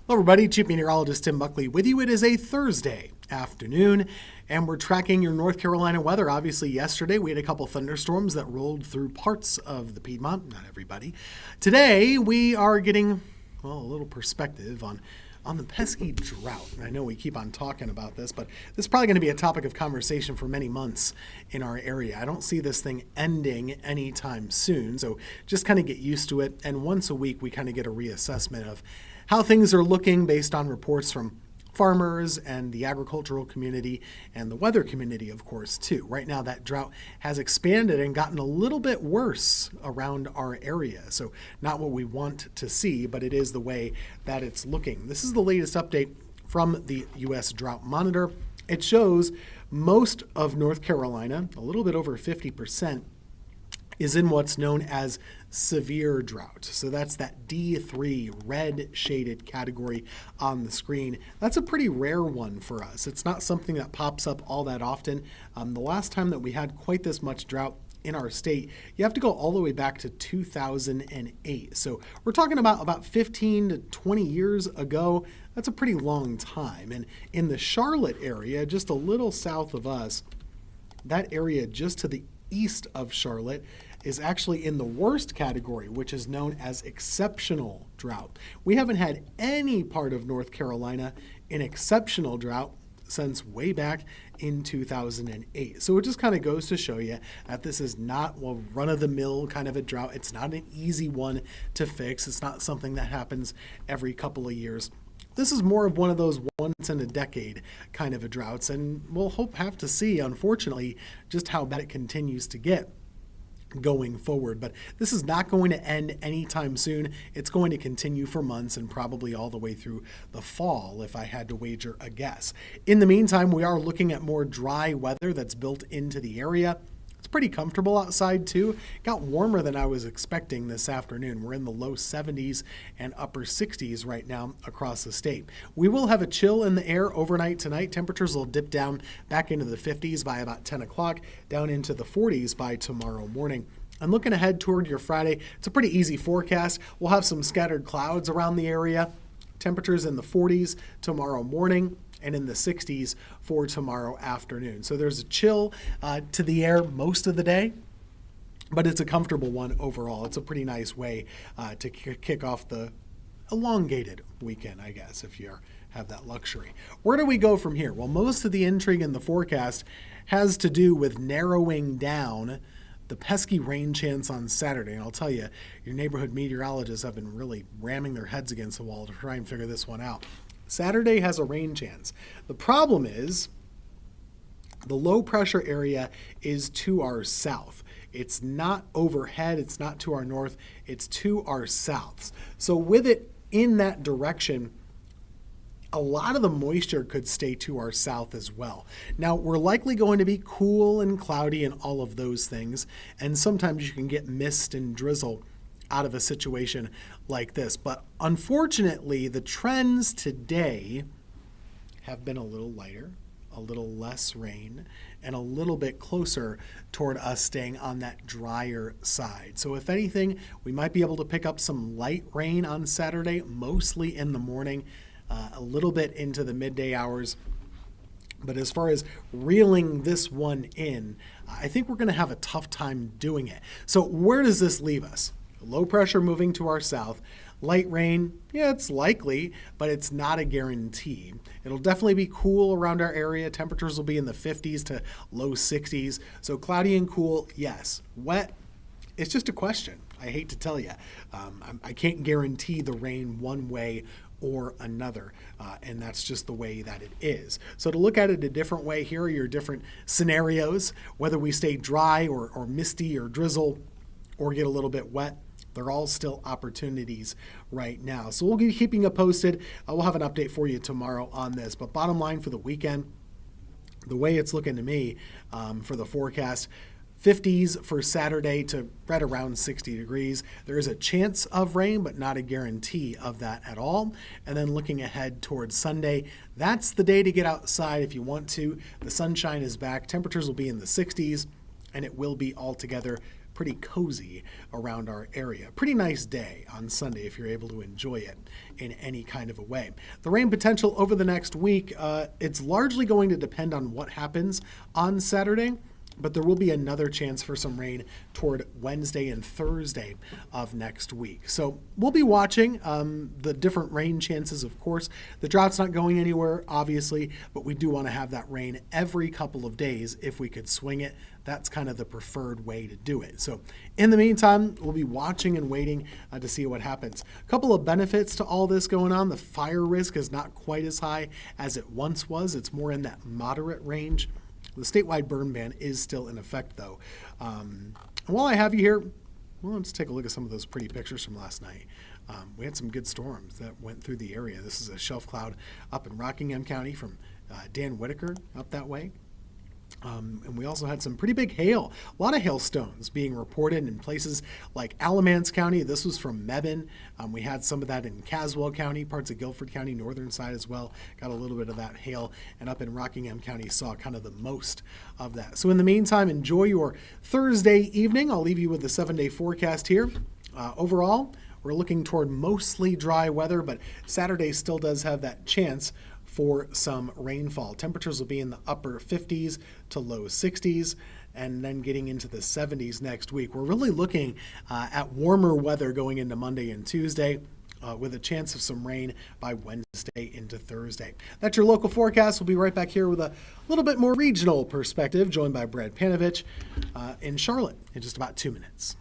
Hello everybody, Chief Meteorologist Tim Buckley with you. It is a Thursday afternoon and we're tracking your North Carolina weather. Obviously yesterday we had a couple thunderstorms that rolled through parts of the Piedmont, not everybody. Today we are getting, a little perspective on the pesky drought. And I know we keep on talking about this, but this is probably going to be a topic of conversation for many months in our area. I don't see this thing ending anytime soon, so just kind of get used to it. And once a week we kind of get a reassessment of how things are looking based on reports from farmers and the agricultural community and the weather community, of course, too. Right now, that drought has expanded and gotten a little bit worse around our area. So not what we want to see, but it is the way that it's looking. This is the latest update from the U.S. Drought Monitor. It shows most of North Carolina, a little bit over 50%, is in what's known as severe drought. So that's that D3 red shaded category on the screen. That's a pretty rare one for us. It's not something that pops up all that often. The last time that we had quite this much drought in our state, you have to go all the way back to 2008. So we're talking about 15 to 20 years ago. That's a pretty long time. And in the Charlotte area, just a little south of us, that area just to the east of Charlotte is actually in the worst category, which is known as exceptional drought. We haven't had any part of North Carolina in exceptional drought since way back in 2008. So it just kind of goes to show you that this is not a run-of-the-mill kind of a drought. It's not an easy one to fix. It's not something that happens every couple of years. This is more of one of those once-in-a-decade kind of a droughts, and we'll have to see, unfortunately, just how bad it continues to get going forward. But this is not going to end anytime soon. It's going to continue for months and probably all the way through the fall, if I had to wager a guess. In the meantime, we are looking at more dry weather that's built into the area. It's pretty comfortable outside too. It got warmer than I was expecting this afternoon. We're in the low 70s and upper 60s right now across the state. We will have a chill in the air overnight tonight. Temperatures will dip down back into the 50s by about 10 o'clock, down into the 40s by tomorrow morning. I'm looking ahead toward your Friday. It's a pretty easy forecast. We'll have some scattered clouds around the area. Temperatures in the 40s tomorrow morning and in the 60s for tomorrow afternoon. So there's a chill to the air most of the day, but it's a comfortable one overall. It's a pretty nice way to kick off the elongated weekend, I guess, if you have that luxury. Where do we go from here? Well, most of the intrigue in the forecast has to do with narrowing down the pesky rain chance on Saturday. And I'll tell you, your neighborhood meteorologists have been really ramming their heads against the wall to try and figure this one out. Saturday has a rain chance. The problem is the low pressure area is to our south. It's not overhead, it's not to our north, it's to our south. So with it in that direction, a lot of the moisture could stay to our south as well. Now, we're likely going to be cool and cloudy and all of those things, and sometimes you can get mist and drizzle out of a situation like this. But unfortunately, the trends today have been a little lighter, a little less rain, and a little bit closer toward us staying on that drier side. So if anything, we might be able to pick up some light rain on Saturday, mostly in the morning, a little bit into the midday hours. But as far as reeling this one in, I think we're going to have a tough time doing it. So where does this leave us? Low pressure moving to our south. Light rain, yeah, it's likely, but it's not a guarantee. It'll definitely be cool around our area. Temperatures will be in the 50s to low 60s. So cloudy and cool, yes. Wet, it's just a question. I hate to tell you. I can't guarantee the rain one way or another, and that's just the way that it is. So to look at it a different way, here are your different scenarios, whether we stay dry or misty or drizzle or get a little bit wet. They're all still opportunities right now. So we'll be keeping you posted. We'll have an update for you tomorrow on this. But bottom line for the weekend, the way it's looking to me for the forecast, 50s for Saturday to right around 60 degrees. There is a chance of rain, but not a guarantee of that at all. And then looking ahead towards Sunday, that's the day to get outside if you want to. The sunshine is back. Temperatures will be in the 60s, and it will be altogether pretty cozy around our area. Pretty nice day on Sunday if you're able to enjoy it in any kind of a way. The rain potential over the next week, it's largely going to depend on what happens on Saturday, but there will be another chance for some rain toward Wednesday and Thursday of next week. So we'll be watching the different rain chances, of course. The drought's not going anywhere, obviously, but we do want to have that rain every couple of days if we could swing it. That's kind of the preferred way to do it. So in the meantime, we'll be watching and waiting to see what happens. A couple of benefits to all this going on. The fire risk is not quite as high as it once was. It's more in that moderate range. The statewide burn ban is still in effect, though. And while I have you here, well, let's take a look at some of those pretty pictures from last night. We had some good storms that went through the area. This is a shelf cloud up in Rockingham County from Dan Whitaker up that way. And we also had some pretty big hail, a lot of hailstones being reported in places like Alamance County. This was from Mebane. We had some of that in Caswell County, parts of Guilford County, northern side as well. Got a little bit of that hail. And up in Rockingham County saw kind of the most of that. So in the meantime, enjoy your Thursday evening. I'll leave you with the 7-day forecast here. Overall, we're looking toward mostly dry weather, but Saturday still does have that chance for some rainfall. Temperatures will be in the upper 50s to low 60s, and then getting into the 70s next week. We're really looking at warmer weather going into Monday and Tuesday, with a chance of some rain by Wednesday into Thursday. That's your local forecast. We'll be right back here with a little bit more regional perspective, joined by Brad Panovich in Charlotte in just about 2 minutes.